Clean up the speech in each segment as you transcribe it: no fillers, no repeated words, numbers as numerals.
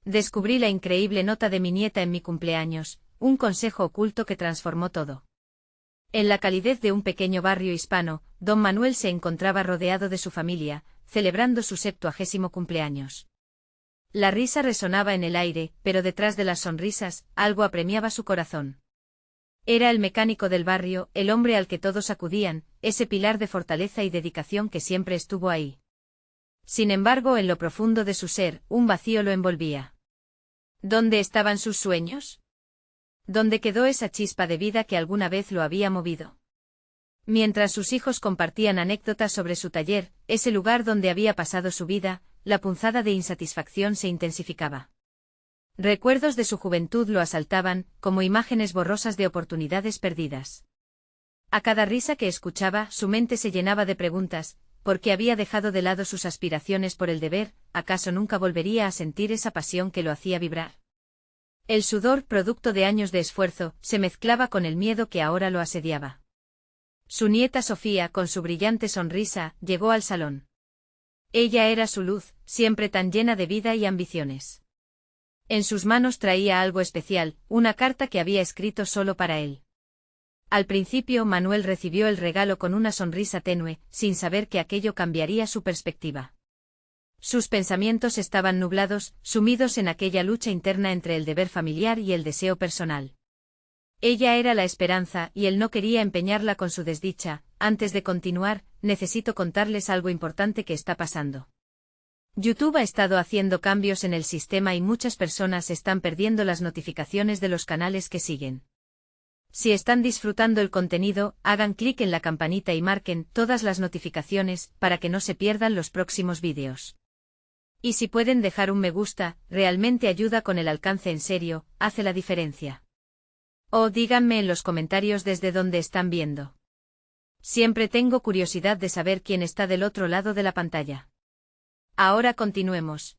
Descubrí la increíble nota de mi nieta en mi cumpleaños, un consejo oculto que transformó todo. En la calidez de un pequeño barrio hispano, don Manuel se encontraba rodeado de su familia, celebrando su 70º cumpleaños. La risa resonaba en el aire, pero detrás de las sonrisas, algo apremiaba su corazón. Era el mecánico del barrio, el hombre al que todos acudían, ese pilar de fortaleza y dedicación que siempre estuvo ahí. Sin embargo, en lo profundo de su ser, un vacío lo envolvía. ¿Dónde estaban sus sueños? ¿Dónde quedó esa chispa de vida que alguna vez lo había movido? Mientras sus hijos compartían anécdotas sobre su taller, ese lugar donde había pasado su vida, la punzada de insatisfacción se intensificaba. Recuerdos de su juventud lo asaltaban, como imágenes borrosas de oportunidades perdidas. A cada risa que escuchaba, su mente se llenaba de preguntas: ¿por qué había dejado de lado sus aspiraciones por el deber? ¿Acaso nunca volvería a sentir esa pasión que lo hacía vibrar? El sudor, producto de años de esfuerzo, se mezclaba con el miedo que ahora lo asediaba. Su nieta Sofía, con su brillante sonrisa, llegó al salón. Ella era su luz, siempre tan llena de vida y ambiciones. En sus manos traía algo especial, una carta que había escrito solo para él. Al principio Manuel recibió el regalo con una sonrisa tenue, sin saber que aquello cambiaría su perspectiva. Sus pensamientos estaban nublados, sumidos en aquella lucha interna entre el deber familiar y el deseo personal. Ella era la esperanza, y él no quería empeñarla con su desdicha. Antes de continuar, necesito contarles algo importante que está pasando. YouTube ha estado haciendo cambios en el sistema y muchas personas están perdiendo las notificaciones de los canales que siguen. Si están disfrutando el contenido, hagan clic en la campanita y marquen todas las notificaciones para que no se pierdan los próximos vídeos. Y si pueden dejar un me gusta, realmente ayuda con el alcance, en serio, hace la diferencia. O díganme en los comentarios desde dónde están viendo. Siempre tengo curiosidad de saber quién está del otro lado de la pantalla. Ahora continuemos.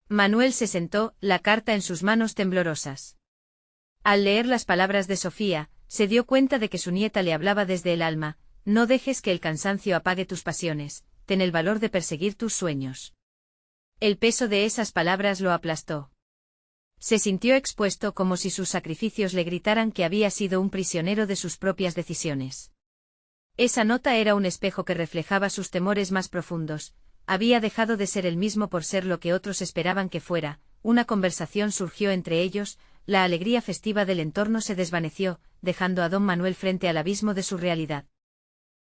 Manuel se sentó, la carta en sus manos temblorosas. Al leer las palabras de Sofía, se dio cuenta de que su nieta le hablaba desde el alma: no dejes que el cansancio apague tus pasiones, ten el valor de perseguir tus sueños. El peso de esas palabras lo aplastó. Se sintió expuesto, como si sus sacrificios le gritaran que había sido un prisionero de sus propias decisiones. Esa nota era un espejo que reflejaba sus temores más profundos. Había dejado de ser el mismo por ser lo que otros esperaban que fuera. Una conversación surgió entre ellos, la alegría festiva del entorno se desvaneció, dejando a don Manuel frente al abismo de su realidad.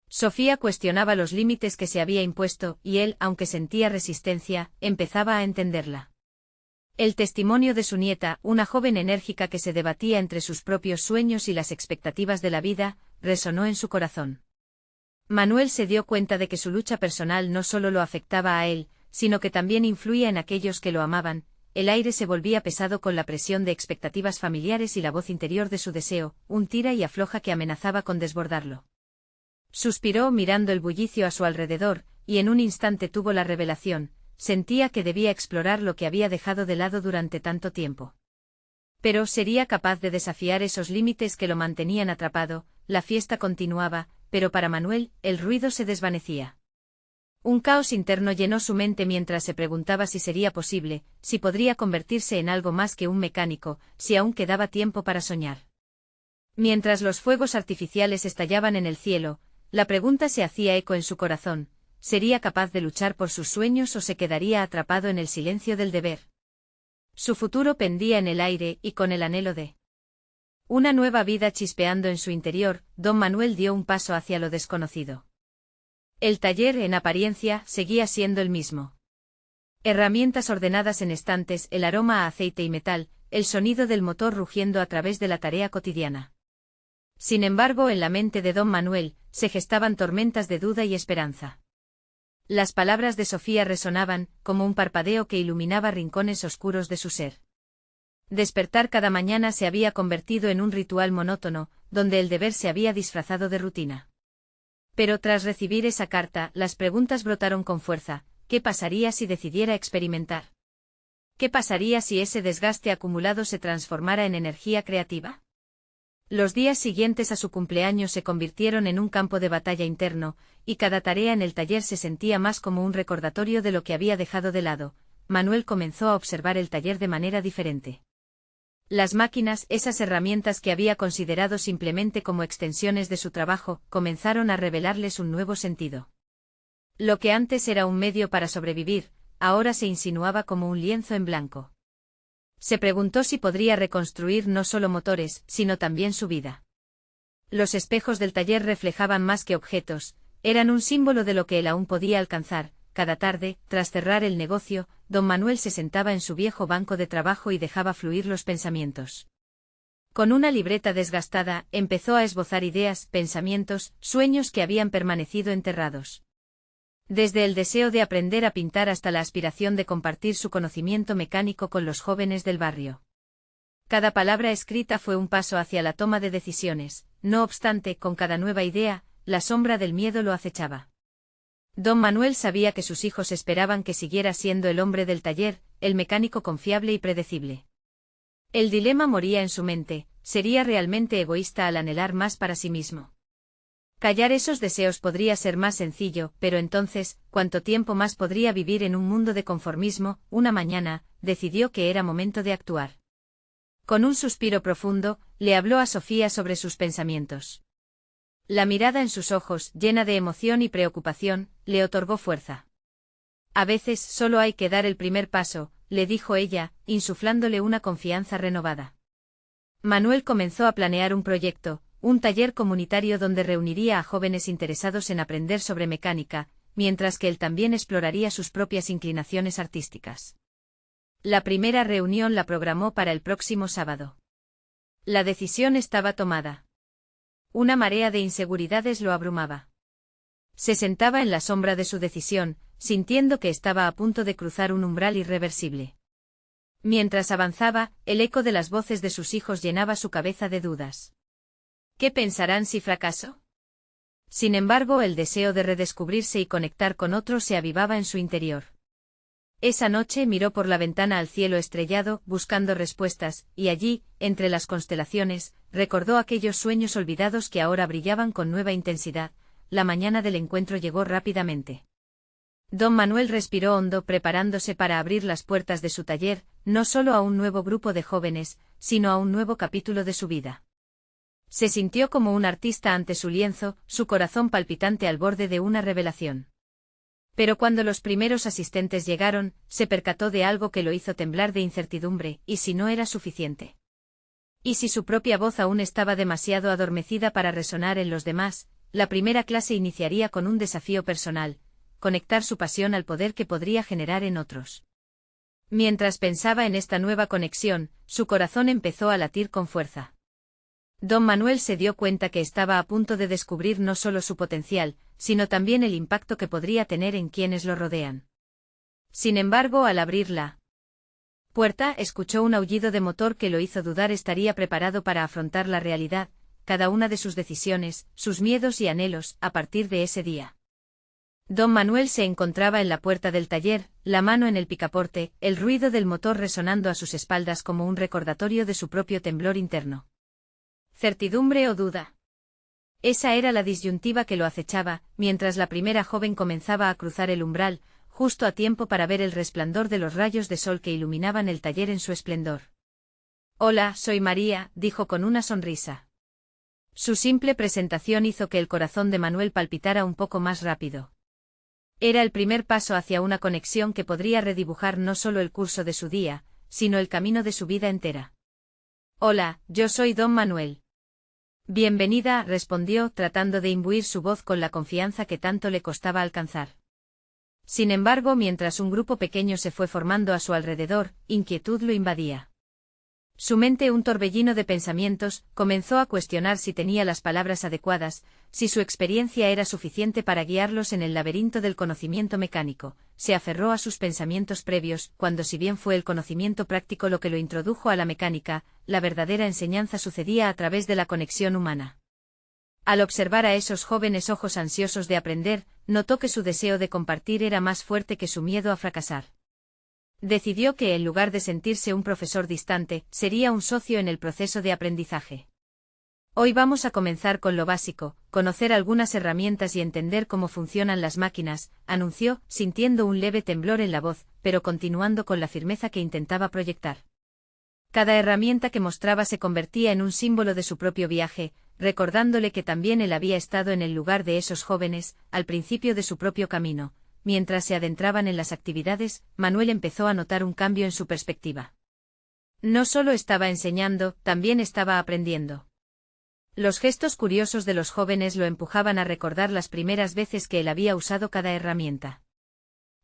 Sofía cuestionaba los límites que se había impuesto, y él, aunque sentía resistencia, empezaba a entenderla. El testimonio de su nieta, una joven enérgica que se debatía entre sus propios sueños y las expectativas de la vida, resonó en su corazón. Manuel se dio cuenta de que su lucha personal no solo lo afectaba a él, sino que también influía en aquellos que lo amaban. El aire se volvía pesado con la presión de expectativas familiares y la voz interior de su deseo, un tira y afloja que amenazaba con desbordarlo. Suspiró mirando el bullicio a su alrededor, y en un instante tuvo la revelación: sentía que debía explorar lo que había dejado de lado durante tanto tiempo. Pero ¿sería capaz de desafiar esos límites que lo mantenían atrapado? La fiesta continuaba, pero para Manuel, el ruido se desvanecía. Un caos interno llenó su mente mientras se preguntaba si sería posible, si podría convertirse en algo más que un mecánico, si aún quedaba tiempo para soñar. Mientras los fuegos artificiales estallaban en el cielo, la pregunta se hacía eco en su corazón: ¿sería capaz de luchar por sus sueños o se quedaría atrapado en el silencio del deber? Su futuro pendía en el aire, y con el anhelo de una nueva vida chispeando en su interior, don Manuel dio un paso hacia lo desconocido. El taller, en apariencia, seguía siendo el mismo. Herramientas ordenadas en estantes, el aroma a aceite y metal, el sonido del motor rugiendo a través de la tarea cotidiana. Sin embargo, en la mente de don Manuel, se gestaban tormentas de duda y esperanza. Las palabras de Sofía resonaban, como un parpadeo que iluminaba rincones oscuros de su ser. Despertar cada mañana se había convertido en un ritual monótono, donde el deber se había disfrazado de rutina. Pero tras recibir esa carta, las preguntas brotaron con fuerza: ¿qué pasaría si decidiera experimentar? ¿Qué pasaría si ese desgaste acumulado se transformara en energía creativa? Los días siguientes a su cumpleaños se convirtieron en un campo de batalla interno, y cada tarea en el taller se sentía más como un recordatorio de lo que había dejado de lado. Manuel comenzó a observar el taller de manera diferente. Las máquinas, esas herramientas que había considerado simplemente como extensiones de su trabajo, comenzaron a revelarles un nuevo sentido. Lo que antes era un medio para sobrevivir, ahora se insinuaba como un lienzo en blanco. Se preguntó si podría reconstruir no solo motores, sino también su vida. Los espejos del taller reflejaban más que objetos, eran un símbolo de lo que él aún podía alcanzar. Cada tarde, tras cerrar el negocio, don Manuel se sentaba en su viejo banco de trabajo y dejaba fluir los pensamientos. Con una libreta desgastada, empezó a esbozar ideas, pensamientos, sueños que habían permanecido enterrados. Desde el deseo de aprender a pintar hasta la aspiración de compartir su conocimiento mecánico con los jóvenes del barrio. Cada palabra escrita fue un paso hacia la toma de decisiones, no obstante, con cada nueva idea, la sombra del miedo lo acechaba. Don Manuel sabía que sus hijos esperaban que siguiera siendo el hombre del taller, el mecánico confiable y predecible. El dilema moría en su mente, sería realmente egoísta al anhelar más para sí mismo. Callar esos deseos podría ser más sencillo, pero entonces, ¿cuánto tiempo más podría vivir en un mundo de conformismo? Una mañana, decidió que era momento de actuar. Con un suspiro profundo, le habló a Sofía sobre sus pensamientos. La mirada en sus ojos, llena de emoción y preocupación, le otorgó fuerza. A veces solo hay que dar el primer paso, le dijo ella, insuflándole una confianza renovada. Manuel comenzó a planear un proyecto, un taller comunitario donde reuniría a jóvenes interesados en aprender sobre mecánica, mientras que él también exploraría sus propias inclinaciones artísticas. La primera reunión la programó para el próximo sábado. La decisión estaba tomada. Una marea de inseguridades lo abrumaba. Se sentaba en la sombra de su decisión, sintiendo que estaba a punto de cruzar un umbral irreversible. Mientras avanzaba, el eco de las voces de sus hijos llenaba su cabeza de dudas. ¿Qué pensarán si fracaso? Sin embargo, el deseo de redescubrirse y conectar con otros se avivaba en su interior. Esa noche miró por la ventana al cielo estrellado, buscando respuestas, y allí, entre las constelaciones, recordó aquellos sueños olvidados que ahora brillaban con nueva intensidad. La mañana del encuentro llegó rápidamente. Don Manuel respiró hondo preparándose para abrir las puertas de su taller, no solo a un nuevo grupo de jóvenes, sino a un nuevo capítulo de su vida. Se sintió como un artista ante su lienzo, su corazón palpitante al borde de una revelación. Pero cuando los primeros asistentes llegaron, se percató de algo que lo hizo temblar de incertidumbre, ¿y si no era suficiente? ¿Y si su propia voz aún estaba demasiado adormecida para resonar en los demás? La primera clase iniciaría con un desafío personal, conectar su pasión al poder que podría generar en otros. Mientras pensaba en esta nueva conexión, su corazón empezó a latir con fuerza. Don Manuel se dio cuenta que estaba a punto de descubrir no solo su potencial, sino también el impacto que podría tener en quienes lo rodean. Sin embargo, al abrir la puerta, escuchó un aullido de motor que lo hizo dudar estaría preparado para afrontar la realidad, cada una de sus decisiones, sus miedos y anhelos, a partir de ese día. Don Manuel se encontraba en la puerta del taller, la mano en el picaporte, el ruido del motor resonando a sus espaldas como un recordatorio de su propio temblor interno. ¿Certidumbre o duda? Esa era la disyuntiva que lo acechaba, mientras la primera joven comenzaba a cruzar el umbral, justo a tiempo para ver el resplandor de los rayos de sol que iluminaban el taller en su esplendor. «Hola, soy María», dijo con una sonrisa. Su simple presentación hizo que el corazón de Manuel palpitara un poco más rápido. Era el primer paso hacia una conexión que podría redibujar no solo el curso de su día, sino el camino de su vida entera. «Hola, yo soy Don Manuel». «Bienvenida», respondió, tratando de imbuir su voz con la confianza que tanto le costaba alcanzar. Sin embargo, mientras un grupo pequeño se fue formando a su alrededor, inquietud lo invadía. Su mente, un torbellino de pensamientos, comenzó a cuestionar si tenía las palabras adecuadas, si su experiencia era suficiente para guiarlos en el laberinto del conocimiento mecánico. Se aferró a sus pensamientos previos, cuando si bien fue el conocimiento práctico lo que lo introdujo a la mecánica, la verdadera enseñanza sucedía a través de la conexión humana. Al observar a esos jóvenes ojos ansiosos de aprender, notó que su deseo de compartir era más fuerte que su miedo a fracasar. Decidió que en lugar de sentirse un profesor distante, sería un socio en el proceso de aprendizaje. Hoy vamos a comenzar con lo básico, conocer algunas herramientas y entender cómo funcionan las máquinas, anunció, sintiendo un leve temblor en la voz, pero continuando con la firmeza que intentaba proyectar. Cada herramienta que mostraba se convertía en un símbolo de su propio viaje, recordándole que también él había estado en el lugar de esos jóvenes, al principio de su propio camino. Mientras se adentraban en las actividades, Manuel empezó a notar un cambio en su perspectiva. No solo estaba enseñando, también estaba aprendiendo. Los gestos curiosos de los jóvenes lo empujaban a recordar las primeras veces que él había usado cada herramienta.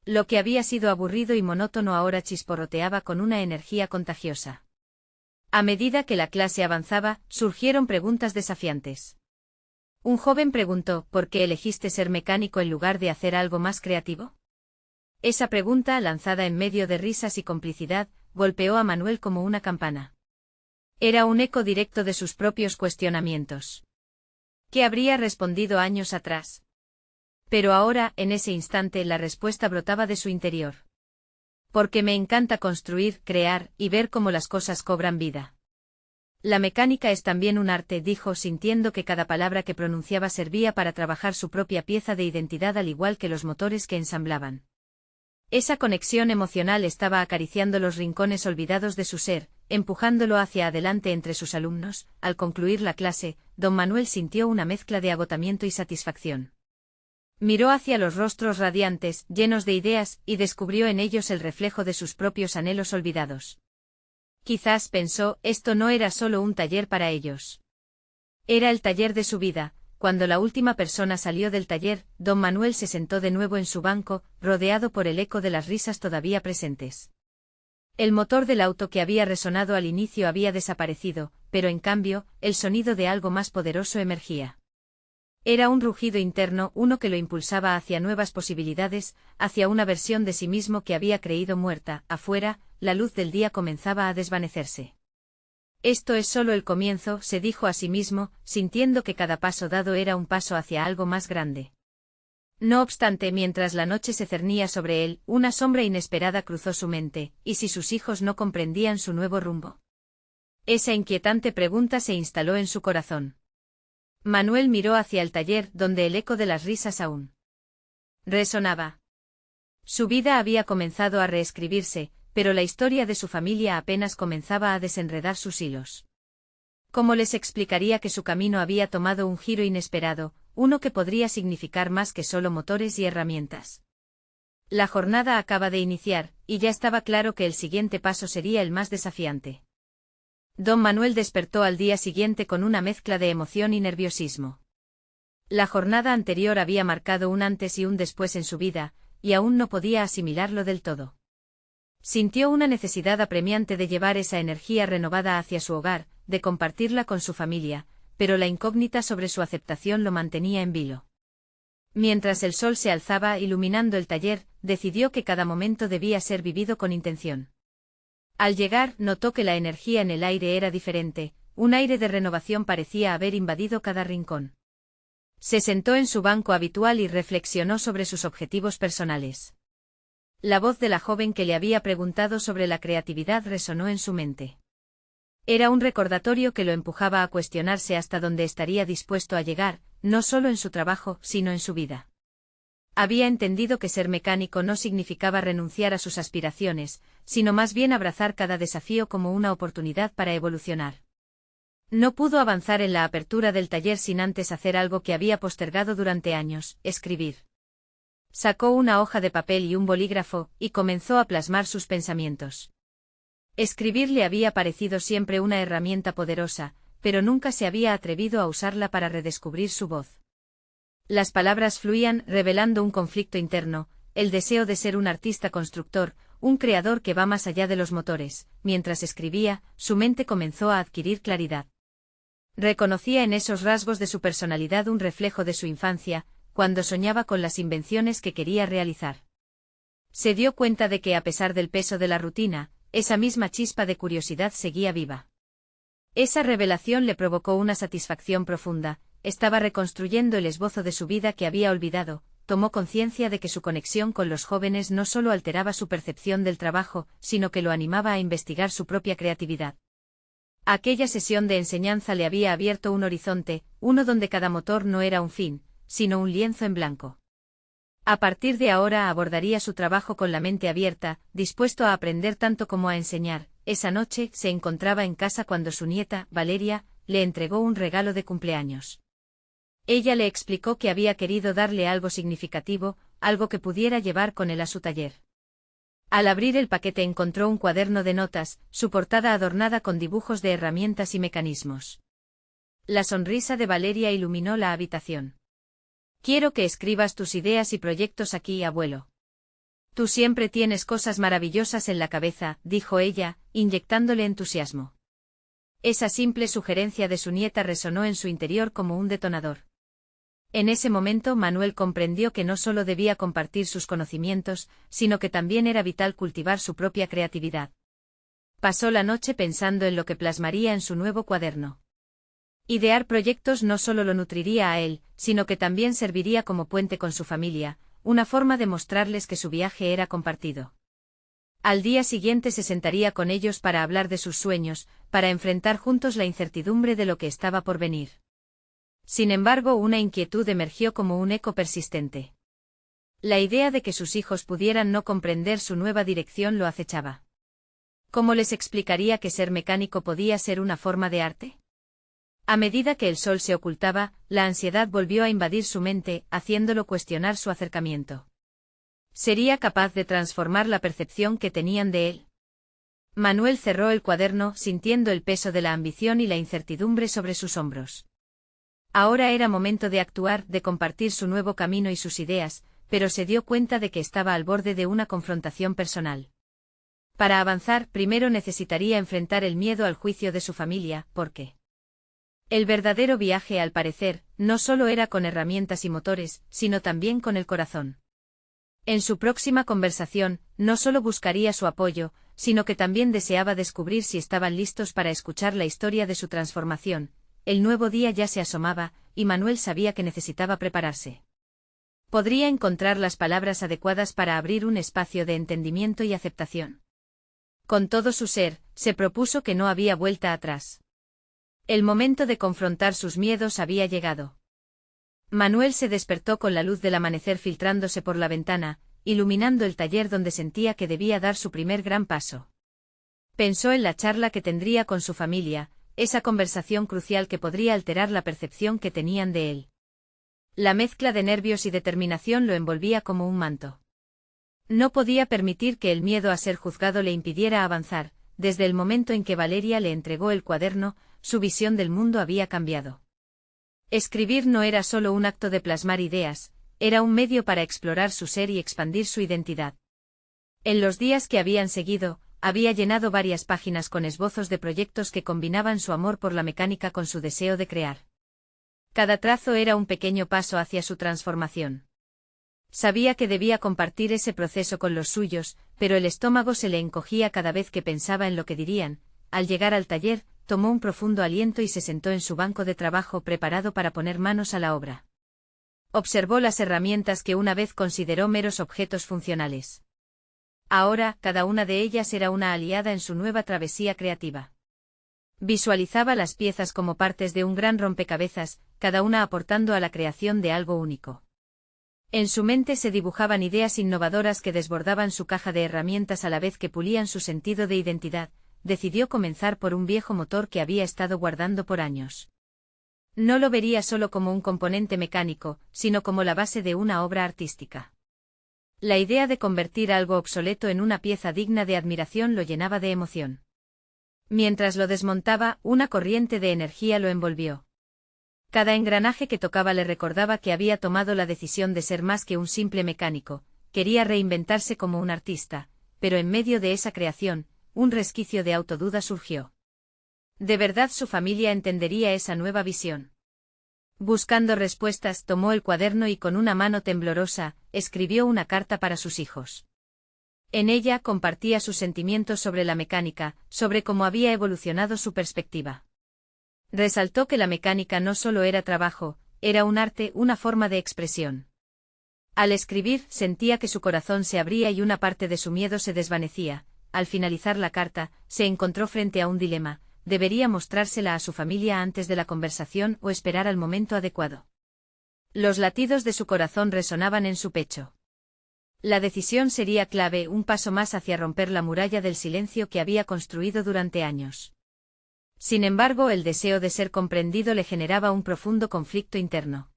Lo que había sido aburrido y monótono ahora chisporroteaba con una energía contagiosa. A medida que la clase avanzaba, surgieron preguntas desafiantes. Un joven preguntó, ¿por qué elegiste ser mecánico en lugar de hacer algo más creativo? Esa pregunta, lanzada en medio de risas y complicidad, golpeó a Manuel como una campana. Era un eco directo de sus propios cuestionamientos. ¿Qué habría respondido años atrás? Pero ahora, en ese instante, la respuesta brotaba de su interior. Porque me encanta construir, crear, y ver cómo las cosas cobran vida. La mecánica es también un arte, dijo, sintiendo que cada palabra que pronunciaba servía para trabajar su propia pieza de identidad al igual que los motores que ensamblaban. Esa conexión emocional estaba acariciando los rincones olvidados de su ser, empujándolo hacia adelante entre sus alumnos. Al concluir la clase, don Manuel sintió una mezcla de agotamiento y satisfacción. Miró hacia los rostros radiantes, llenos de ideas, y descubrió en ellos el reflejo de sus propios anhelos olvidados. Quizás, pensó, esto no era solo un taller para ellos. Era el taller de su vida. Cuando la última persona salió del taller, don Manuel se sentó de nuevo en su banco, rodeado por el eco de las risas todavía presentes. El motor del auto que había resonado al inicio había desaparecido, pero en cambio, el sonido de algo más poderoso emergía. Era un rugido interno, uno que lo impulsaba hacia nuevas posibilidades, hacia una versión de sí mismo que había creído muerta. Afuera, la luz del día comenzaba a desvanecerse. Esto es solo el comienzo, se dijo a sí mismo, sintiendo que cada paso dado era un paso hacia algo más grande. No obstante, mientras la noche se cernía sobre él, una sombra inesperada cruzó su mente, ¿y si sus hijos no comprendían su nuevo rumbo? Esa inquietante pregunta se instaló en su corazón. Manuel miró hacia el taller, donde el eco de las risas aún resonaba. Su vida había comenzado a reescribirse, pero la historia de su familia apenas comenzaba a desenredar sus hilos. ¿Cómo les explicaría que su camino había tomado un giro inesperado, uno que podría significar más que solo motores y herramientas? La jornada acaba de iniciar, y ya estaba claro que el siguiente paso sería el más desafiante. Don Manuel despertó al día siguiente con una mezcla de emoción y nerviosismo. La jornada anterior había marcado un antes y un después en su vida, y aún no podía asimilarlo del todo. Sintió una necesidad apremiante de llevar esa energía renovada hacia su hogar, de compartirla con su familia, pero la incógnita sobre su aceptación lo mantenía en vilo. Mientras el sol se alzaba iluminando el taller, decidió que cada momento debía ser vivido con intención. Al llegar, notó que la energía en el aire era diferente, un aire de renovación parecía haber invadido cada rincón. Se sentó en su banco habitual y reflexionó sobre sus objetivos personales. La voz de la joven que le había preguntado sobre la creatividad resonó en su mente. Era un recordatorio que lo empujaba a cuestionarse hasta dónde estaría dispuesto a llegar, no solo en su trabajo, sino en su vida. Había entendido que ser mecánico no significaba renunciar a sus aspiraciones, sino más bien abrazar cada desafío como una oportunidad para evolucionar. No pudo avanzar en la apertura del taller sin antes hacer algo que había postergado durante años, escribir. Sacó una hoja de papel y un bolígrafo, y comenzó a plasmar sus pensamientos. Escribir le había parecido siempre una herramienta poderosa, pero nunca se había atrevido a usarla para redescubrir su voz. Las palabras fluían, revelando un conflicto interno, el deseo de ser un artista constructor, un creador que va más allá de los motores. Mientras escribía, su mente comenzó a adquirir claridad. Reconocía en esos rasgos de su personalidad un reflejo de su infancia, cuando soñaba con las invenciones que quería realizar. Se dio cuenta de que a pesar del peso de la rutina, esa misma chispa de curiosidad seguía viva. Esa revelación le provocó una satisfacción profunda, estaba reconstruyendo el esbozo de su vida que había olvidado, tomó conciencia de que su conexión con los jóvenes no solo alteraba su percepción del trabajo, sino que lo animaba a investigar su propia creatividad. Aquella sesión de enseñanza le había abierto un horizonte, uno donde cada motor no era un fin, sino un lienzo en blanco. A partir de ahora abordaría su trabajo con la mente abierta, dispuesto a aprender tanto como a enseñar. Esa noche se encontraba en casa cuando su nieta, Valeria, le entregó un regalo de cumpleaños. Ella le explicó que había querido darle algo significativo, algo que pudiera llevar con él a su taller. Al abrir el paquete encontró un cuaderno de notas, su portada adornada con dibujos de herramientas y mecanismos. La sonrisa de Valeria iluminó la habitación. Quiero que escribas tus ideas y proyectos aquí, abuelo. Tú siempre tienes cosas maravillosas en la cabeza, dijo ella, inyectándole entusiasmo. Esa simple sugerencia de su nieta resonó en su interior como un detonador. En ese momento Manuel comprendió que no solo debía compartir sus conocimientos, sino que también era vital cultivar su propia creatividad. Pasó la noche pensando en lo que plasmaría en su nuevo cuaderno. Idear proyectos no solo lo nutriría a él, sino que también serviría como puente con su familia, una forma de mostrarles que su viaje era compartido. Al día siguiente se sentaría con ellos para hablar de sus sueños, para enfrentar juntos la incertidumbre de lo que estaba por venir. Sin embargo, una inquietud emergió como un eco persistente. La idea de que sus hijos pudieran no comprender su nueva dirección lo acechaba. ¿Cómo les explicaría que ser mecánico podía ser una forma de arte? A medida que el sol se ocultaba, la ansiedad volvió a invadir su mente, haciéndolo cuestionar su acercamiento. ¿Sería capaz de transformar la percepción que tenían de él? Manuel cerró el cuaderno, sintiendo el peso de la ambición y la incertidumbre sobre sus hombros. Ahora era momento de actuar, de compartir su nuevo camino y sus ideas, pero se dio cuenta de que estaba al borde de una confrontación personal. Para avanzar, primero necesitaría enfrentar el miedo al juicio de su familia, porque el verdadero viaje, al parecer, no solo era con herramientas y motores, sino también con el corazón. En su próxima conversación, no solo buscaría su apoyo, sino que también deseaba descubrir si estaban listos para escuchar la historia de su transformación. El nuevo día ya se asomaba, y Manuel sabía que necesitaba prepararse. Podría encontrar las palabras adecuadas para abrir un espacio de entendimiento y aceptación. Con todo su ser, se propuso que no había vuelta atrás. El momento de confrontar sus miedos había llegado. Manuel se despertó con la luz del amanecer filtrándose por la ventana, iluminando el taller donde sentía que debía dar su primer gran paso. Pensó en la charla que tendría con su familia, esa conversación crucial que podría alterar la percepción que tenían de él. La mezcla de nervios y determinación lo envolvía como un manto. No podía permitir que el miedo a ser juzgado le impidiera avanzar. Desde el momento en que Valeria le entregó el cuaderno, su visión del mundo había cambiado. Escribir no era solo un acto de plasmar ideas, era un medio para explorar su ser y expandir su identidad. En los días que habían seguido, había llenado varias páginas con esbozos de proyectos que combinaban su amor por la mecánica con su deseo de crear. Cada trazo era un pequeño paso hacia su transformación. Sabía que debía compartir ese proceso con los suyos, pero el estómago se le encogía cada vez que pensaba en lo que dirían. Al llegar al taller, tomó un profundo aliento y se sentó en su banco de trabajo preparado para poner manos a la obra. Observó las herramientas que una vez consideró meros objetos funcionales. Ahora, cada una de ellas era una aliada en su nueva travesía creativa. Visualizaba las piezas como partes de un gran rompecabezas, cada una aportando a la creación de algo único. En su mente se dibujaban ideas innovadoras que desbordaban su caja de herramientas a la vez que pulían su sentido de identidad. Decidió comenzar por un viejo motor que había estado guardando por años. No lo vería solo como un componente mecánico, sino como la base de una obra artística. La idea de convertir algo obsoleto en una pieza digna de admiración lo llenaba de emoción. Mientras lo desmontaba, una corriente de energía lo envolvió. Cada engranaje que tocaba le recordaba que había tomado la decisión de ser más que un simple mecánico, quería reinventarse como un artista, pero en medio de esa creación, un resquicio de autoduda surgió. ¿De verdad su familia entendería esa nueva visión? Buscando respuestas, tomó el cuaderno y con una mano temblorosa, escribió una carta para sus hijos. En ella compartía sus sentimientos sobre la mecánica, sobre cómo había evolucionado su perspectiva. Resaltó que la mecánica no solo era trabajo, era un arte, una forma de expresión. Al escribir, sentía que su corazón se abría y una parte de su miedo se desvanecía. Al finalizar la carta, se encontró frente a un dilema: debería mostrársela a su familia antes de la conversación o esperar al momento adecuado. Los latidos de su corazón resonaban en su pecho. La decisión sería clave, un paso más hacia romper la muralla del silencio que había construido durante años. Sin embargo, el deseo de ser comprendido le generaba un profundo conflicto interno.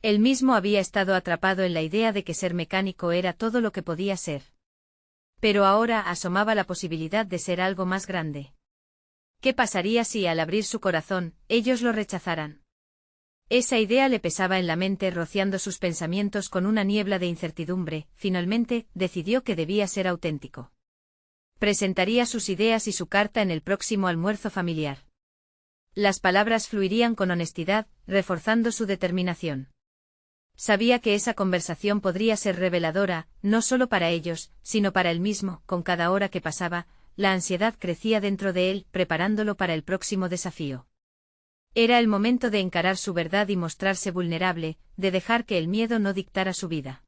Él mismo había estado atrapado en la idea de que ser mecánico era todo lo que podía ser. Pero ahora asomaba la posibilidad de ser algo más grande. ¿Qué pasaría si, al abrir su corazón, ellos lo rechazaran? Esa idea le pesaba en la mente, rociando sus pensamientos con una niebla de incertidumbre. Finalmente, decidió que debía ser auténtico. Presentaría sus ideas y su carta en el próximo almuerzo familiar. Las palabras fluirían con honestidad, reforzando su determinación. Sabía que esa conversación podría ser reveladora, no solo para ellos, sino para él mismo. Con cada hora que pasaba, la ansiedad crecía dentro de él, preparándolo para el próximo desafío. Era el momento de encarar su verdad y mostrarse vulnerable, de dejar que el miedo no dictara su vida.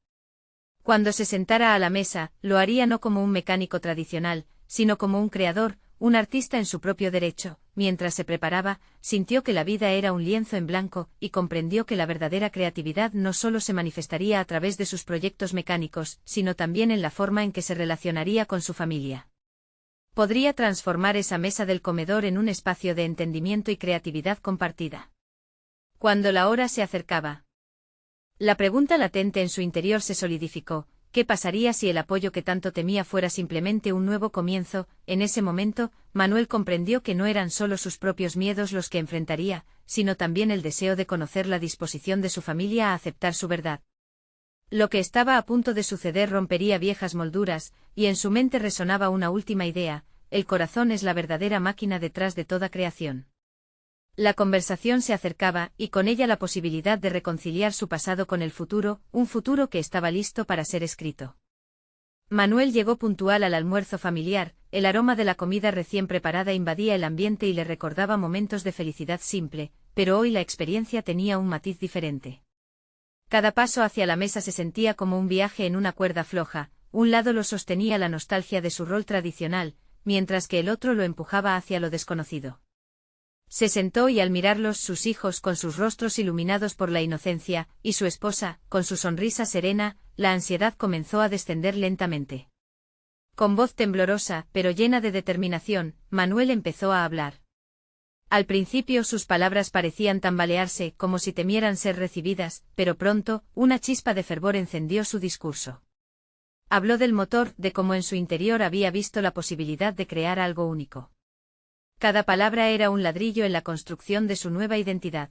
Cuando se sentara a la mesa, lo haría no como un mecánico tradicional, sino como un creador, un artista en su propio derecho. Mientras se preparaba, sintió que la vida era un lienzo en blanco, y comprendió que la verdadera creatividad no solo se manifestaría a través de sus proyectos mecánicos, sino también en la forma en que se relacionaría con su familia. Podría transformar esa mesa del comedor en un espacio de entendimiento y creatividad compartida. Cuando la hora se acercaba, la pregunta latente en su interior se solidificó: ¿qué pasaría si el apoyo que tanto temía fuera simplemente un nuevo comienzo? En ese momento, Manuel comprendió que no eran solo sus propios miedos los que enfrentaría, sino también el deseo de conocer la disposición de su familia a aceptar su verdad. Lo que estaba a punto de suceder rompería viejas molduras, y en su mente resonaba una última idea: el corazón es la verdadera máquina detrás de toda creación. La conversación se acercaba, y con ella la posibilidad de reconciliar su pasado con el futuro, un futuro que estaba listo para ser escrito. Manuel llegó puntual al almuerzo familiar, el aroma de la comida recién preparada invadía el ambiente y le recordaba momentos de felicidad simple, pero hoy la experiencia tenía un matiz diferente. Cada paso hacia la mesa se sentía como un viaje en una cuerda floja. Un lado lo sostenía la nostalgia de su rol tradicional, mientras que el otro lo empujaba hacia lo desconocido. Se sentó y al mirarlos, sus hijos con sus rostros iluminados por la inocencia, y su esposa, con su sonrisa serena, la ansiedad comenzó a descender lentamente. Con voz temblorosa, pero llena de determinación, Manuel empezó a hablar. Al principio sus palabras parecían tambalearse, como si temieran ser recibidas, pero pronto, una chispa de fervor encendió su discurso. Habló del motor, de cómo en su interior había visto la posibilidad de crear algo único. Cada palabra era un ladrillo en la construcción de su nueva identidad.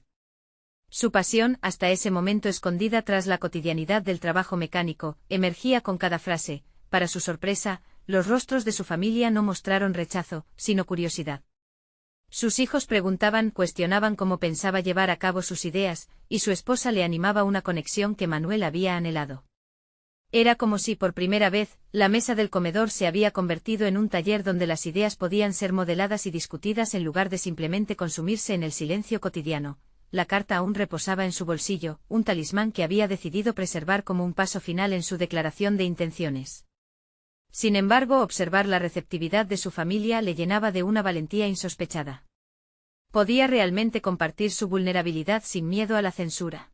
Su pasión, hasta ese momento escondida tras la cotidianidad del trabajo mecánico, emergía con cada frase. Para su sorpresa, los rostros de su familia no mostraron rechazo, sino curiosidad. Sus hijos preguntaban, cuestionaban cómo pensaba llevar a cabo sus ideas, y su esposa le animaba una conexión que Manuel había anhelado. Era como si por primera vez, la mesa del comedor se había convertido en un taller donde las ideas podían ser modeladas y discutidas en lugar de simplemente consumirse en el silencio cotidiano. La carta aún reposaba en su bolsillo, un talismán que había decidido preservar como un paso final en su declaración de intenciones. Sin embargo, observar la receptividad de su familia le llenaba de una valentía insospechada. Podía realmente compartir su vulnerabilidad sin miedo a la censura.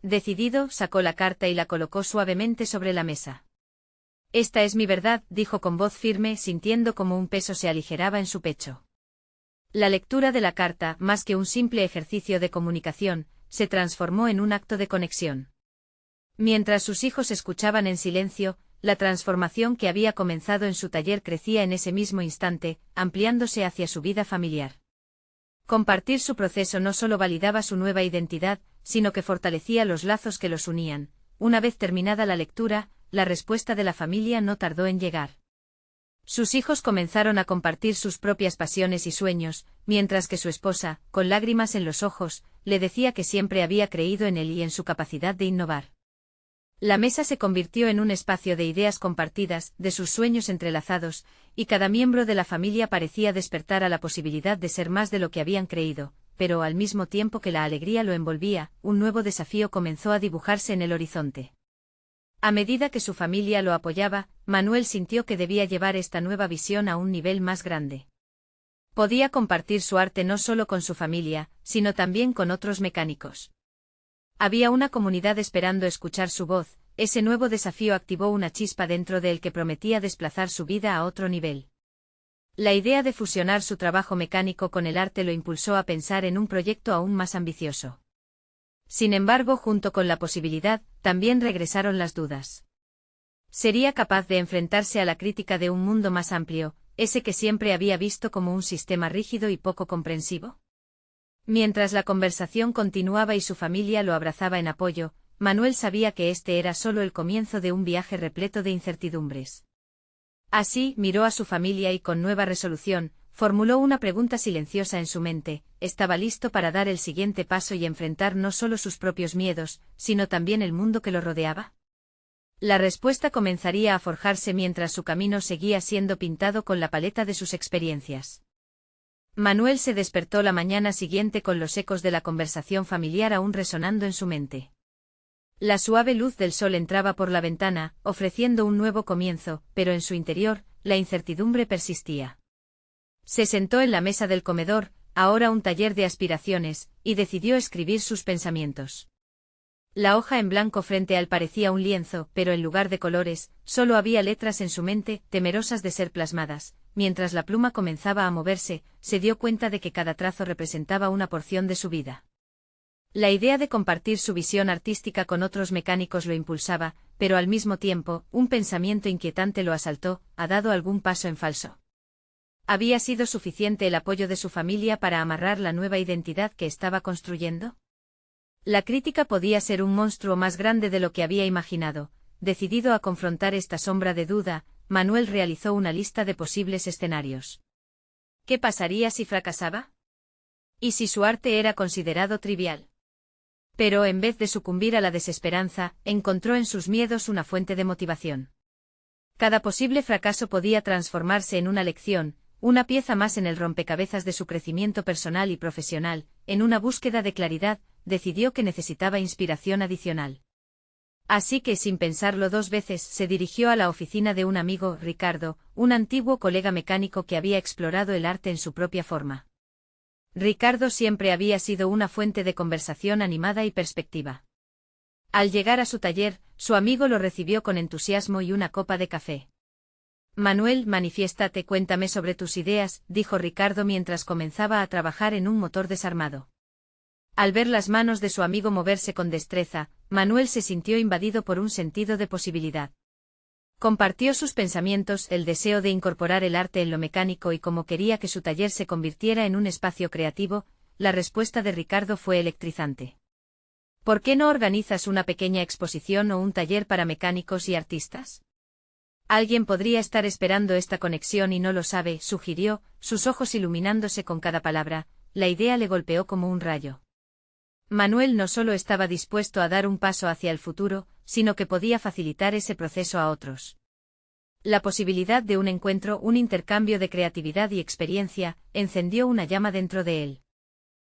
Decidido, sacó la carta y la colocó suavemente sobre la mesa. «Esta es mi verdad», dijo con voz firme, sintiendo como un peso se aligeraba en su pecho. La lectura de la carta, más que un simple ejercicio de comunicación, se transformó en un acto de conexión. Mientras sus hijos escuchaban en silencio, la transformación que había comenzado en su taller crecía en ese mismo instante, ampliándose hacia su vida familiar. Compartir su proceso no solo validaba su nueva identidad, sino que fortalecía los lazos que los unían. Una vez terminada la lectura, la respuesta de la familia no tardó en llegar. Sus hijos comenzaron a compartir sus propias pasiones y sueños, mientras que su esposa, con lágrimas en los ojos, le decía que siempre había creído en él y en su capacidad de innovar. La mesa se convirtió en un espacio de ideas compartidas, de sus sueños entrelazados, y cada miembro de la familia parecía despertar a la posibilidad de ser más de lo que habían creído, pero al mismo tiempo que la alegría lo envolvía, un nuevo desafío comenzó a dibujarse en el horizonte. A medida que su familia lo apoyaba, Manuel sintió que debía llevar esta nueva visión a un nivel más grande. Podía compartir su arte no solo con su familia, sino también con otros mecánicos. Había una comunidad esperando escuchar su voz. Ese nuevo desafío activó una chispa dentro de él que prometía desplazar su vida a otro nivel. La idea de fusionar su trabajo mecánico con el arte lo impulsó a pensar en un proyecto aún más ambicioso. Sin embargo, junto con la posibilidad, también regresaron las dudas. ¿Sería capaz de enfrentarse a la crítica de un mundo más amplio, ese que siempre había visto como un sistema rígido y poco comprensivo? Mientras la conversación continuaba y su familia lo abrazaba en apoyo, Manuel sabía que este era solo el comienzo de un viaje repleto de incertidumbres. Así, miró a su familia y con nueva resolución, formuló una pregunta silenciosa en su mente: ¿estaba listo para dar el siguiente paso y enfrentar no solo sus propios miedos, sino también el mundo que lo rodeaba? La respuesta comenzaría a forjarse mientras su camino seguía siendo pintado con la paleta de sus experiencias. Manuel se despertó la mañana siguiente con los ecos de la conversación familiar aún resonando en su mente. La suave luz del sol entraba por la ventana, ofreciendo un nuevo comienzo, pero en su interior, la incertidumbre persistía. Se sentó en la mesa del comedor, ahora un taller de aspiraciones, y decidió escribir sus pensamientos. La hoja en blanco frente a él parecía un lienzo, pero en lugar de colores, solo había letras en su mente, temerosas de ser plasmadas. Mientras la pluma comenzaba a moverse, se dio cuenta de que cada trazo representaba una porción de su vida. La idea de compartir su visión artística con otros mecánicos lo impulsaba, pero al mismo tiempo, un pensamiento inquietante lo asaltó: ¿ha dado algún paso en falso? ¿Había sido suficiente el apoyo de su familia para amarrar la nueva identidad que estaba construyendo? La crítica podía ser un monstruo más grande de lo que había imaginado. Decidido a confrontar esta sombra de duda, Manuel realizó una lista de posibles escenarios. ¿Qué pasaría si fracasaba? ¿Y si su arte era considerado trivial? Pero en vez de sucumbir a la desesperanza, encontró en sus miedos una fuente de motivación. Cada posible fracaso podía transformarse en una lección, una pieza más en el rompecabezas de su crecimiento personal y profesional. En una búsqueda de claridad, decidió que necesitaba inspiración adicional. Así que, sin pensarlo dos veces, se dirigió a la oficina de un amigo, Ricardo, un antiguo colega mecánico que había explorado el arte en su propia forma. Ricardo siempre había sido una fuente de conversación animada y perspectiva. Al llegar a su taller, su amigo lo recibió con entusiasmo y una copa de café. Manuel, manifiéstate, cuéntame sobre tus ideas, dijo Ricardo mientras comenzaba a trabajar en un motor desarmado. Al ver las manos de su amigo moverse con destreza, Manuel se sintió invadido por un sentido de posibilidad. Compartió sus pensamientos, el deseo de incorporar el arte en lo mecánico y cómo quería que su taller se convirtiera en un espacio creativo. La respuesta de Ricardo fue electrizante. ¿Por qué no organizas una pequeña exposición o un taller para mecánicos y artistas? Alguien podría estar esperando esta conexión y no lo sabe, sugirió, sus ojos iluminándose con cada palabra. La idea le golpeó como un rayo. Manuel no solo estaba dispuesto a dar un paso hacia el futuro, sino que podía facilitar ese proceso a otros. La posibilidad de un encuentro, un intercambio de creatividad y experiencia, encendió una llama dentro de él.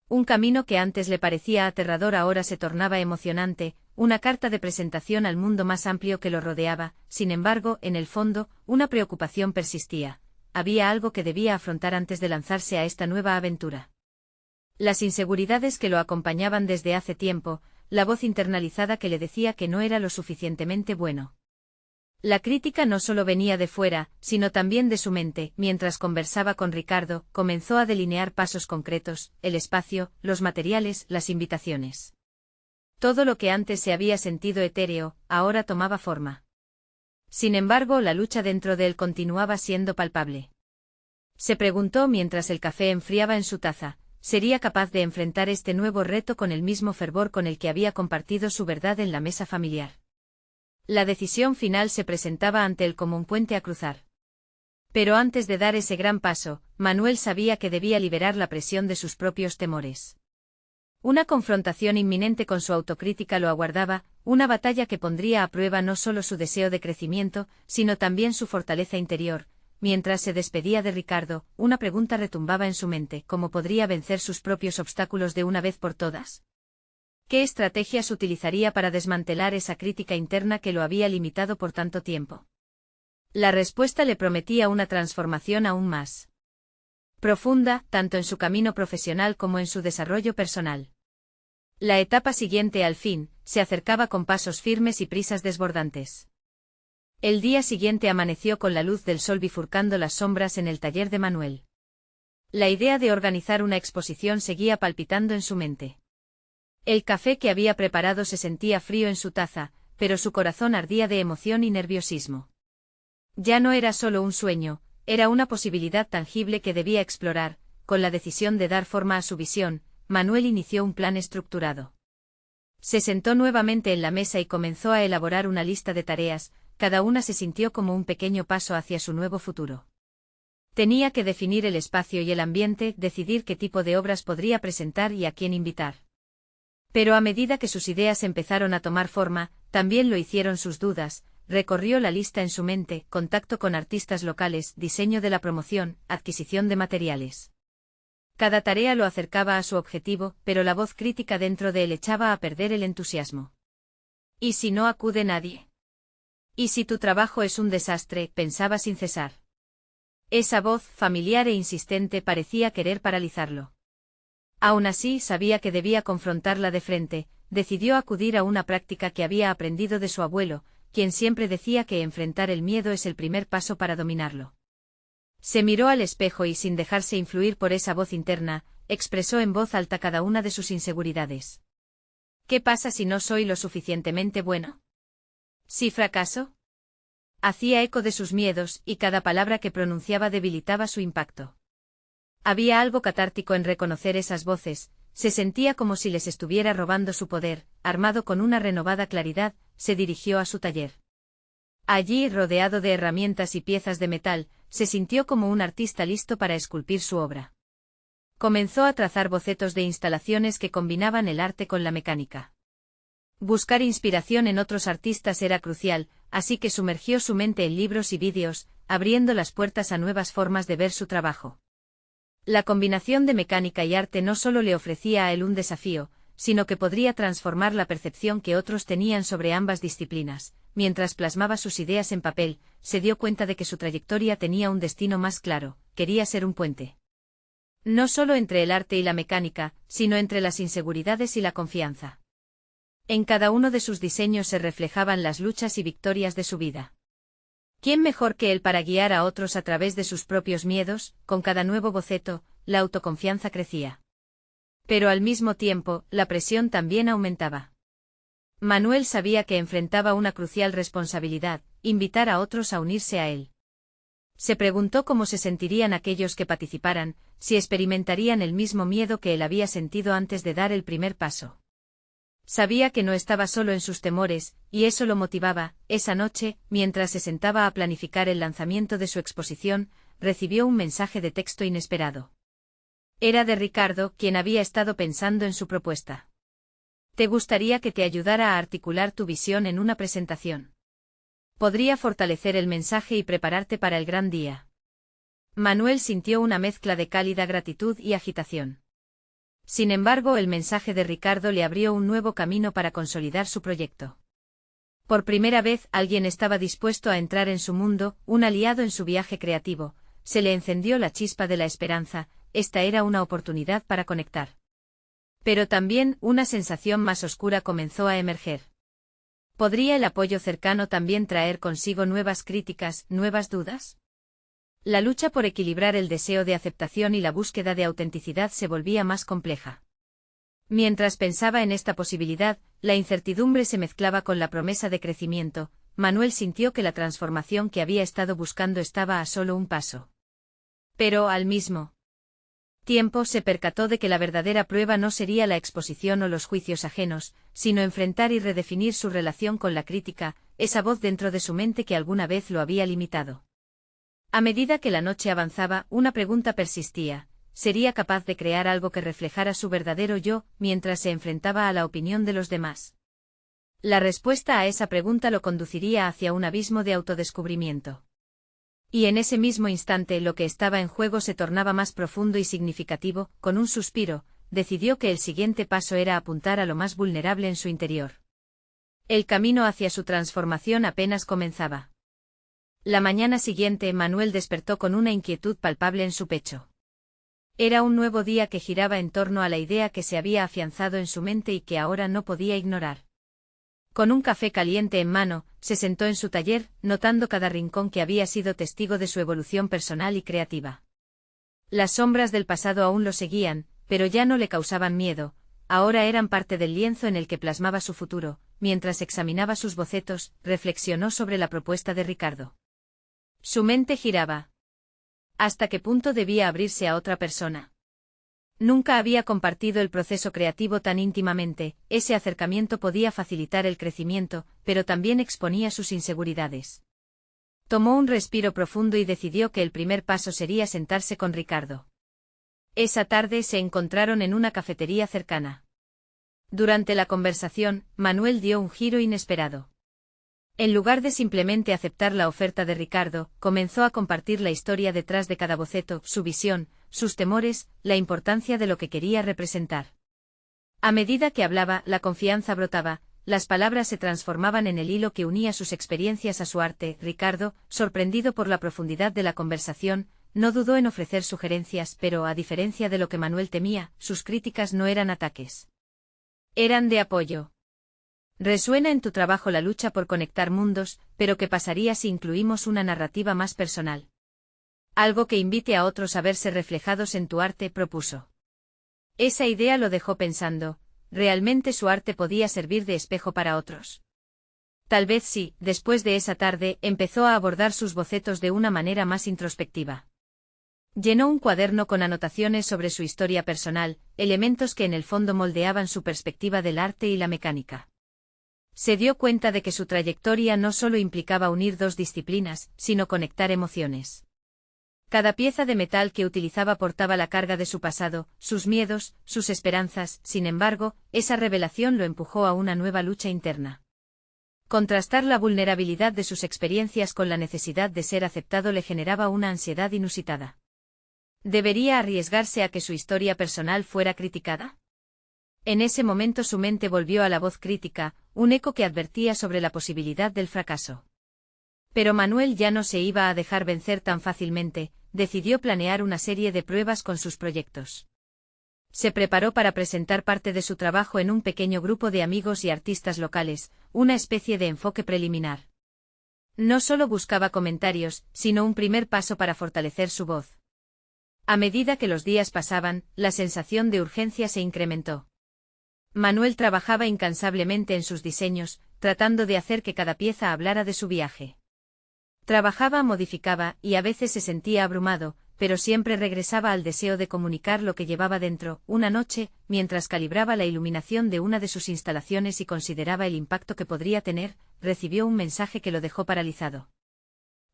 Un camino que antes le parecía aterrador ahora se tornaba emocionante, una carta de presentación al mundo más amplio que lo rodeaba. Sin embargo, en el fondo, una preocupación persistía. Había algo que debía afrontar antes de lanzarse a esta nueva aventura. Las inseguridades que lo acompañaban desde hace tiempo, la voz internalizada que le decía que no era lo suficientemente bueno. La crítica no solo venía de fuera, sino también de su mente. Mientras conversaba con Ricardo, comenzó a delinear pasos concretos: el espacio, los materiales, las invitaciones. Todo lo que antes se había sentido etéreo, ahora tomaba forma. Sin embargo, la lucha dentro de él continuaba siendo palpable. Se preguntó mientras el café enfriaba en su taza: ¿sería capaz de enfrentar este nuevo reto con el mismo fervor con el que había compartido su verdad en la mesa familiar? La decisión final se presentaba ante él como un puente a cruzar. Pero antes de dar ese gran paso, Manuel sabía que debía liberar la presión de sus propios temores. Una confrontación inminente con su autocrítica lo aguardaba, una batalla que pondría a prueba no solo su deseo de crecimiento, sino también su fortaleza interior. Mientras se despedía de Ricardo, una pregunta retumbaba en su mente: ¿cómo podría vencer sus propios obstáculos de una vez por todas? ¿Qué estrategias utilizaría para desmantelar esa crítica interna que lo había limitado por tanto tiempo? La respuesta le prometía una transformación aún más profunda, tanto en su camino profesional como en su desarrollo personal. La etapa siguiente al fin, se acercaba con pasos firmes y prisas desbordantes. El día siguiente amaneció con la luz del sol bifurcando las sombras en el taller de Manuel. La idea de organizar una exposición seguía palpitando en su mente. El café que había preparado se sentía frío en su taza, pero su corazón ardía de emoción y nerviosismo. Ya no era solo un sueño, era una posibilidad tangible que debía explorar. Con la decisión de dar forma a su visión, Manuel inició un plan estructurado. Se sentó nuevamente en la mesa y comenzó a elaborar una lista de tareas, cada una se sintió como un pequeño paso hacia su nuevo futuro. Tenía que definir el espacio y el ambiente, decidir qué tipo de obras podría presentar y a quién invitar. Pero a medida que sus ideas empezaron a tomar forma, también lo hicieron sus dudas. Recorrió la lista en su mente: contacto con artistas locales, diseño de la promoción, adquisición de materiales. Cada tarea lo acercaba a su objetivo, pero la voz crítica dentro de él echaba a perder el entusiasmo. ¿Y si no acude nadie? ¿Y si tu trabajo es un desastre?, pensaba sin cesar. Esa voz, familiar e insistente, parecía querer paralizarlo. Aún así, sabía que debía confrontarla de frente. Decidió acudir a una práctica que había aprendido de su abuelo, quien siempre decía que enfrentar el miedo es el primer paso para dominarlo. Se miró al espejo y, sin dejarse influir por esa voz interna, expresó en voz alta cada una de sus inseguridades. ¿Qué pasa si no soy lo suficientemente bueno? ¿Si fracaso? Hacía eco de sus miedos, y cada palabra que pronunciaba debilitaba su impacto. Había algo catártico en reconocer esas voces, se sentía como si les estuviera robando su poder. Armado con una renovada claridad, se dirigió a su taller. Allí, rodeado de herramientas y piezas de metal, se sintió como un artista listo para esculpir su obra. Comenzó a trazar bocetos de instalaciones que combinaban el arte con la mecánica. Buscar inspiración en otros artistas era crucial, así que sumergió su mente en libros y vídeos, abriendo las puertas a nuevas formas de ver su trabajo. La combinación de mecánica y arte no solo le ofrecía a él un desafío, sino que podría transformar la percepción que otros tenían sobre ambas disciplinas. Mientras plasmaba sus ideas en papel, se dio cuenta de que su trayectoria tenía un destino más claro: quería ser un puente. No solo entre el arte y la mecánica, sino entre las inseguridades y la confianza. En cada uno de sus diseños se reflejaban las luchas y victorias de su vida. ¿Quién mejor que él para guiar a otros a través de sus propios miedos? Con cada nuevo boceto, la autoconfianza crecía. Pero al mismo tiempo, la presión también aumentaba. Manuel sabía que enfrentaba una crucial responsabilidad: invitar a otros a unirse a él. Se preguntó cómo se sentirían aquellos que participaran, si experimentarían el mismo miedo que él había sentido antes de dar el primer paso. Sabía que no estaba solo en sus temores, y eso lo motivaba. Esa noche, mientras se sentaba a planificar el lanzamiento de su exposición, recibió un mensaje de texto inesperado. Era de Ricardo, quien había estado pensando en su propuesta. ¿Te gustaría que te ayudara a articular tu visión en una presentación? Podría fortalecer el mensaje y prepararte para el gran día. Manuel sintió una mezcla de cálida gratitud y agitación. Sin embargo, el mensaje de Ricardo le abrió un nuevo camino para consolidar su proyecto. Por primera vez, alguien estaba dispuesto a entrar en su mundo, un aliado en su viaje creativo. Se le encendió la chispa de la esperanza. Esta era una oportunidad para conectar. Pero también, una sensación más oscura comenzó a emerger. ¿Podría el apoyo cercano también traer consigo nuevas críticas, nuevas dudas? La lucha por equilibrar el deseo de aceptación y la búsqueda de autenticidad se volvía más compleja. Mientras pensaba en esta posibilidad, la incertidumbre se mezclaba con la promesa de crecimiento. Manuel sintió que la transformación que había estado buscando estaba a solo un paso. Pero, al mismo tiempo, se percató de que la verdadera prueba no sería la exposición o los juicios ajenos, sino enfrentar y redefinir su relación con la crítica, esa voz dentro de su mente que alguna vez lo había limitado. A medida que la noche avanzaba, una pregunta persistía: ¿sería capaz de crear algo que reflejara su verdadero yo, mientras se enfrentaba a la opinión de los demás? La respuesta a esa pregunta lo conduciría hacia un abismo de autodescubrimiento. Y en ese mismo instante lo que estaba en juego se tornaba más profundo y significativo. Con un suspiro, decidió que el siguiente paso era apuntar a lo más vulnerable en su interior. El camino hacia su transformación apenas comenzaba. La mañana siguiente, Manuel despertó con una inquietud palpable en su pecho. Era un nuevo día que giraba en torno a la idea que se había afianzado en su mente y que ahora no podía ignorar. Con un café caliente en mano, se sentó en su taller, notando cada rincón que había sido testigo de su evolución personal y creativa. Las sombras del pasado aún lo seguían, pero ya no le causaban miedo, ahora eran parte del lienzo en el que plasmaba su futuro. Mientras examinaba sus bocetos, reflexionó sobre la propuesta de Ricardo. Su mente giraba. ¿Hasta qué punto debía abrirse a otra persona? Nunca había compartido el proceso creativo tan íntimamente, ese acercamiento podía facilitar el crecimiento, pero también exponía sus inseguridades. Tomó un respiro profundo y decidió que el primer paso sería sentarse con Ricardo. Esa tarde se encontraron en una cafetería cercana. Durante la conversación, Manuel dio un giro inesperado. En lugar de simplemente aceptar la oferta de Ricardo, comenzó a compartir la historia detrás de cada boceto, su visión, sus temores, la importancia de lo que quería representar. A medida que hablaba, la confianza brotaba, las palabras se transformaban en el hilo que unía sus experiencias a su arte. Ricardo, sorprendido por la profundidad de la conversación, no dudó en ofrecer sugerencias, pero a diferencia de lo que Manuel temía, sus críticas no eran ataques. Eran de apoyo. Resuena en tu trabajo la lucha por conectar mundos, pero ¿qué pasaría si incluimos una narrativa más personal? Algo que invite a otros a verse reflejados en tu arte, propuso. Esa idea lo dejó pensando, ¿realmente su arte podía servir de espejo para otros? Tal vez sí. Después de esa tarde, empezó a abordar sus bocetos de una manera más introspectiva. Llenó un cuaderno con anotaciones sobre su historia personal, elementos que en el fondo moldeaban su perspectiva del arte y la mecánica. Se dio cuenta de que su trayectoria no solo implicaba unir dos disciplinas, sino conectar emociones. Cada pieza de metal que utilizaba portaba la carga de su pasado, sus miedos, sus esperanzas. Sin embargo, esa revelación lo empujó a una nueva lucha interna. Contrastar la vulnerabilidad de sus experiencias con la necesidad de ser aceptado le generaba una ansiedad inusitada. ¿Debería arriesgarse a que su historia personal fuera criticada? En ese momento su mente volvió a la voz crítica, un eco que advertía sobre la posibilidad del fracaso. Pero Manuel ya no se iba a dejar vencer tan fácilmente, decidió planear una serie de pruebas con sus proyectos. Se preparó para presentar parte de su trabajo en un pequeño grupo de amigos y artistas locales, una especie de enfoque preliminar. No solo buscaba comentarios, sino un primer paso para fortalecer su voz. A medida que los días pasaban, la sensación de urgencia se incrementó. Manuel trabajaba incansablemente en sus diseños, tratando de hacer que cada pieza hablara de su viaje. Trabajaba, modificaba, y a veces se sentía abrumado, pero siempre regresaba al deseo de comunicar lo que llevaba dentro. Una noche, mientras calibraba la iluminación de una de sus instalaciones y consideraba el impacto que podría tener, recibió un mensaje que lo dejó paralizado.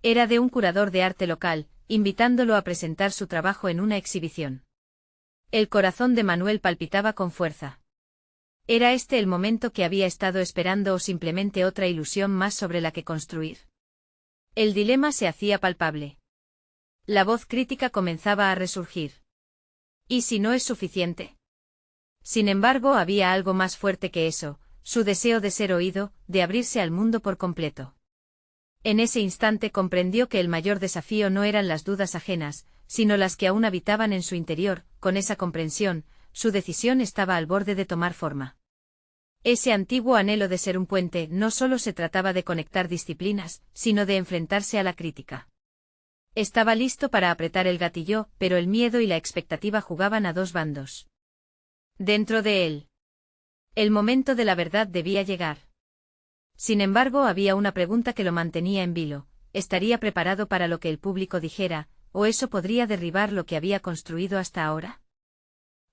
Era de un curador de arte local, invitándolo a presentar su trabajo en una exhibición. El corazón de Manuel palpitaba con fuerza. ¿Era este el momento que había estado esperando o simplemente otra ilusión más sobre la que construir? El dilema se hacía palpable. La voz crítica comenzaba a resurgir. ¿Y si no es suficiente? Sin embargo, había algo más fuerte que eso, su deseo de ser oído, de abrirse al mundo por completo. En ese instante comprendió que el mayor desafío no eran las dudas ajenas, sino las que aún habitaban en su interior. Con esa comprensión, su decisión estaba al borde de tomar forma. Ese antiguo anhelo de ser un puente no solo se trataba de conectar disciplinas, sino de enfrentarse a la crítica. Estaba listo para apretar el gatillo, pero el miedo y la expectativa jugaban a dos bandos. Dentro de él. El momento de la verdad debía llegar. Sin embargo, había una pregunta que lo mantenía en vilo: ¿estaría preparado para lo que el público dijera, o eso podría derribar lo que había construido hasta ahora?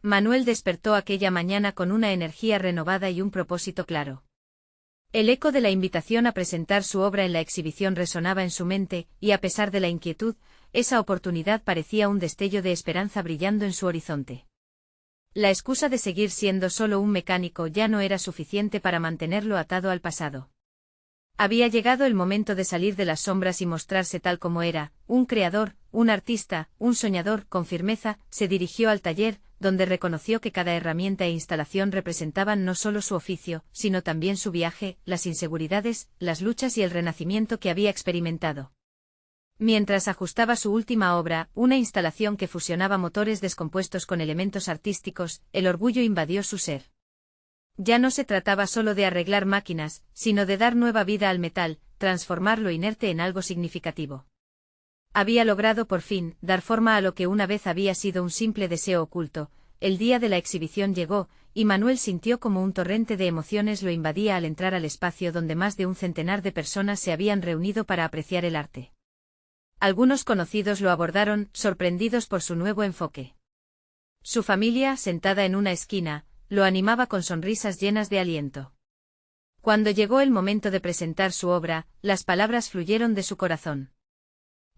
Manuel despertó aquella mañana con una energía renovada y un propósito claro. El eco de la invitación a presentar su obra en la exhibición resonaba en su mente, y a pesar de la inquietud, esa oportunidad parecía un destello de esperanza brillando en su horizonte. La excusa de seguir siendo solo un mecánico ya no era suficiente para mantenerlo atado al pasado. Había llegado el momento de salir de las sombras y mostrarse tal como era, un creador, un artista, un soñador. Con firmeza, se dirigió al taller, donde reconoció que cada herramienta e instalación representaban no solo su oficio, sino también su viaje, las inseguridades, las luchas y el renacimiento que había experimentado. Mientras ajustaba su última obra, una instalación que fusionaba motores descompuestos con elementos artísticos, el orgullo invadió su ser. Ya no se trataba solo de arreglar máquinas, sino de dar nueva vida al metal, transformar lo inerte en algo significativo. Había logrado por fin dar forma a lo que una vez había sido un simple deseo oculto. El día de la exhibición llegó, y Manuel sintió como un torrente de emociones lo invadía al entrar al espacio donde más de un centenar de personas se habían reunido para apreciar el arte. Algunos conocidos lo abordaron, sorprendidos por su nuevo enfoque. Su familia, sentada en una esquina, lo animaba con sonrisas llenas de aliento. Cuando llegó el momento de presentar su obra, las palabras fluyeron de su corazón.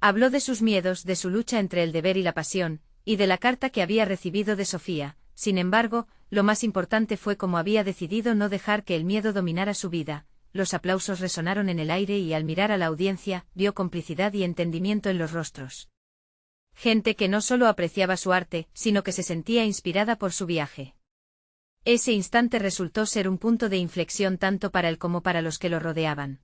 Habló de sus miedos, de su lucha entre el deber y la pasión, y de la carta que había recibido de Sofía. Sin embargo, lo más importante fue cómo había decidido no dejar que el miedo dominara su vida. Los aplausos resonaron en el aire y al mirar a la audiencia, vio complicidad y entendimiento en los rostros. Gente que no solo apreciaba su arte, sino que se sentía inspirada por su viaje. Ese instante resultó ser un punto de inflexión tanto para él como para los que lo rodeaban.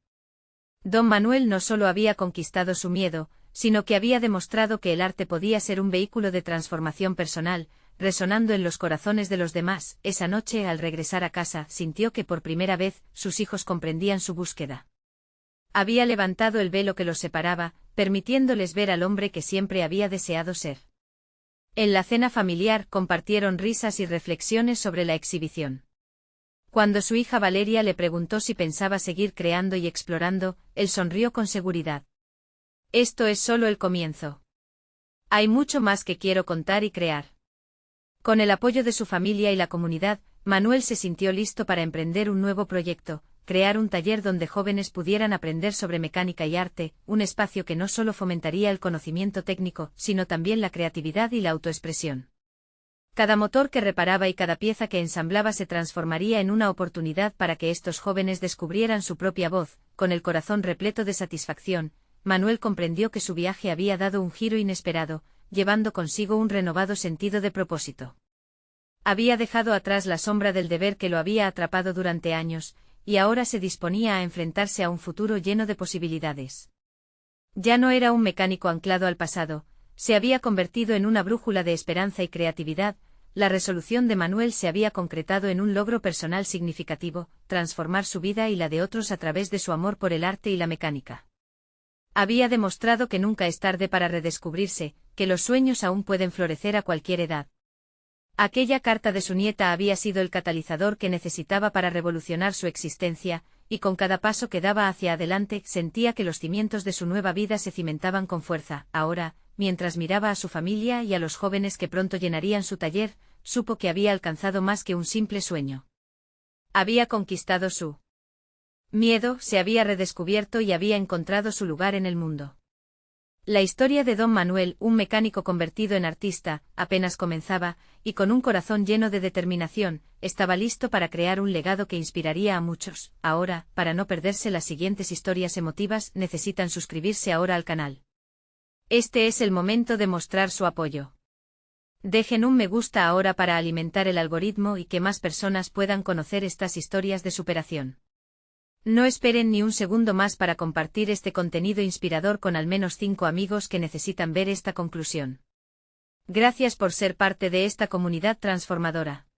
Don Manuel no solo había conquistado su miedo, sino que había demostrado que el arte podía ser un vehículo de transformación personal, resonando en los corazones de los demás. Esa noche, al regresar a casa, sintió que por primera vez sus hijos comprendían su búsqueda. Había levantado el velo que los separaba, permitiéndoles ver al hombre que siempre había deseado ser. En la cena familiar compartieron risas y reflexiones sobre la exhibición. Cuando su hija Valeria le preguntó si pensaba seguir creando y explorando, él sonrió con seguridad. Esto es solo el comienzo. Hay mucho más que quiero contar y crear. Con el apoyo de su familia y la comunidad, Manuel se sintió listo para emprender un nuevo proyecto, crear un taller donde jóvenes pudieran aprender sobre mecánica y arte, un espacio que no solo fomentaría el conocimiento técnico, sino también la creatividad y la autoexpresión. Cada motor que reparaba y cada pieza que ensamblaba se transformaría en una oportunidad para que estos jóvenes descubrieran su propia voz. Con el corazón repleto de satisfacción, Manuel comprendió que su viaje había dado un giro inesperado, llevando consigo un renovado sentido de propósito. Había dejado atrás la sombra del deber que lo había atrapado durante años, y ahora se disponía a enfrentarse a un futuro lleno de posibilidades. Ya no era un mecánico anclado al pasado, se había convertido en una brújula de esperanza y creatividad. La resolución de Manuel se había concretado en un logro personal significativo, transformar su vida y la de otros a través de su amor por el arte y la mecánica. Había demostrado que nunca es tarde para redescubrirse, que los sueños aún pueden florecer a cualquier edad. Aquella carta de su nieta había sido el catalizador que necesitaba para revolucionar su existencia, y con cada paso que daba hacia adelante sentía que los cimientos de su nueva vida se cimentaban con fuerza. Ahora, mientras miraba a su familia y a los jóvenes que pronto llenarían su taller, supo que había alcanzado más que un simple sueño. Había conquistado su miedo, se había redescubierto y había encontrado su lugar en el mundo. La historia de Don Manuel, un mecánico convertido en artista, apenas comenzaba, y con un corazón lleno de determinación, estaba listo para crear un legado que inspiraría a muchos. Ahora, para no perderse las siguientes historias emotivas, necesitan suscribirse ahora al canal. Este es el momento de mostrar su apoyo. Dejen un me gusta ahora para alimentar el algoritmo y que más personas puedan conocer estas historias de superación. No esperen ni un segundo más para compartir este contenido inspirador con al menos 5 amigos que necesitan ver esta conclusión. Gracias por ser parte de esta comunidad transformadora.